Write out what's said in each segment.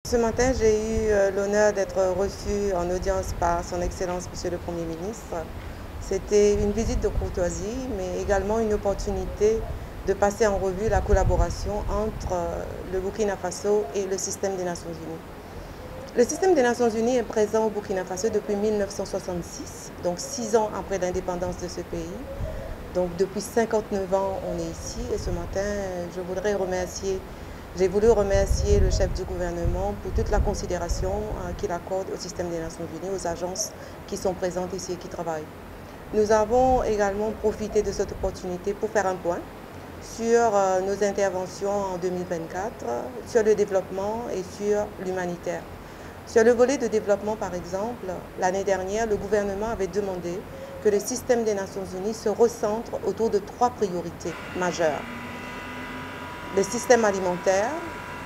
Ce matin, j'ai eu l'honneur d'être reçue en audience par son Excellence Monsieur le Premier ministre. C'était une visite de courtoisie, mais également une opportunité de passer en revue la collaboration entre le Burkina Faso et le système des Nations Unies. Le système des Nations Unies est présent au Burkina Faso depuis 1966, donc 6 ans après l'indépendance de ce pays. Donc depuis 59 ans, on est ici et ce matin, j'ai voulu remercier le chef du gouvernement pour toute la considération qu'il accorde au système des Nations Unies, aux agences qui sont présentes ici et qui travaillent. Nous avons également profité de cette opportunité pour faire un point sur nos interventions en 2024, sur le développement et sur l'humanitaire. Sur le volet de développement, par exemple, l'année dernière, le gouvernement avait demandé que le système des Nations Unies se recentre autour de 3 priorités majeures. Le système alimentaire,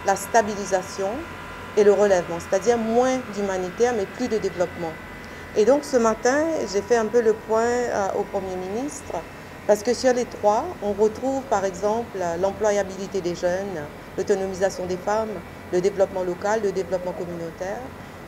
la stabilisation et le relèvement, c'est-à-dire moins d'humanitaire mais plus de développement. Et donc ce matin, j'ai fait un peu le point au Premier ministre parce que sur les 3, on retrouve par exemple l'employabilité des jeunes, l'autonomisation des femmes, le développement local, le développement communautaire.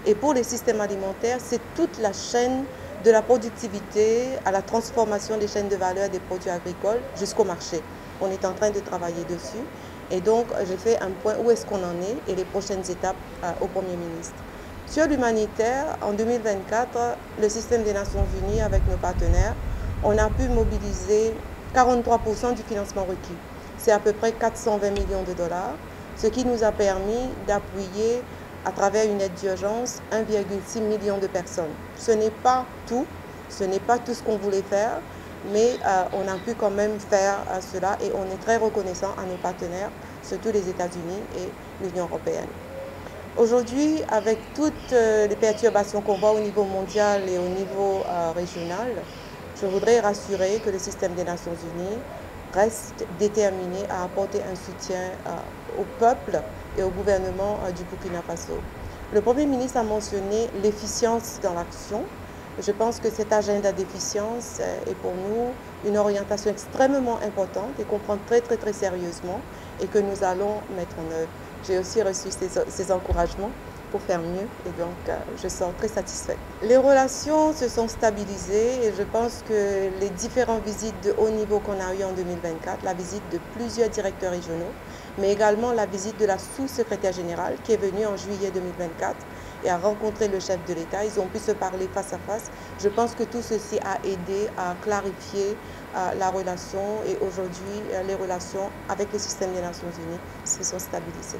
Et pour les systèmes alimentaires, c'est toute la chaîne de la productivité à la transformation des chaînes de valeur des produits agricoles jusqu'au marché. On est en train de travailler dessus. Et donc, j'ai fait un point où est-ce qu'on en est et les prochaines étapes au Premier ministre. Sur l'humanitaire, en 2024, le système des Nations Unies, avec nos partenaires, on a pu mobiliser 43% du financement requis. C'est à peu près 420 millions de dollars, ce qui nous a permis d'appuyer à travers une aide d'urgence 1,6 million de personnes. Ce n'est pas tout ce qu'on voulait faire, mais on a pu quand même faire cela et on est très reconnaissant à nos partenaires, surtout les États-Unis et l'Union européenne. Aujourd'hui, avec toutes les perturbations qu'on voit au niveau mondial et au niveau régional, je voudrais rassurer que le système des Nations Unies reste déterminé à apporter un soutien au peuple et au gouvernement du Burkina Faso. Le Premier ministre a mentionné l'efficience dans l'action. Je pense que cet agenda d'efficience est pour nous une orientation extrêmement importante et qu'on prend très sérieusement et que nous allons mettre en œuvre. J'ai aussi reçu ces encouragements pour faire mieux et donc je sors très satisfaite. Les relations se sont stabilisées et je pense que les différentes visites de haut niveau qu'on a eues en 2024, la visite de plusieurs directeurs régionaux, mais également la visite de la sous-secrétaire générale qui est venue en juillet 2024 et a rencontré le chef de l'État. Ils ont pu se parler face à face. Je pense que tout ceci a aidé à clarifier la relation et aujourd'hui les relations avec le système des Nations Unies se sont stabilisées.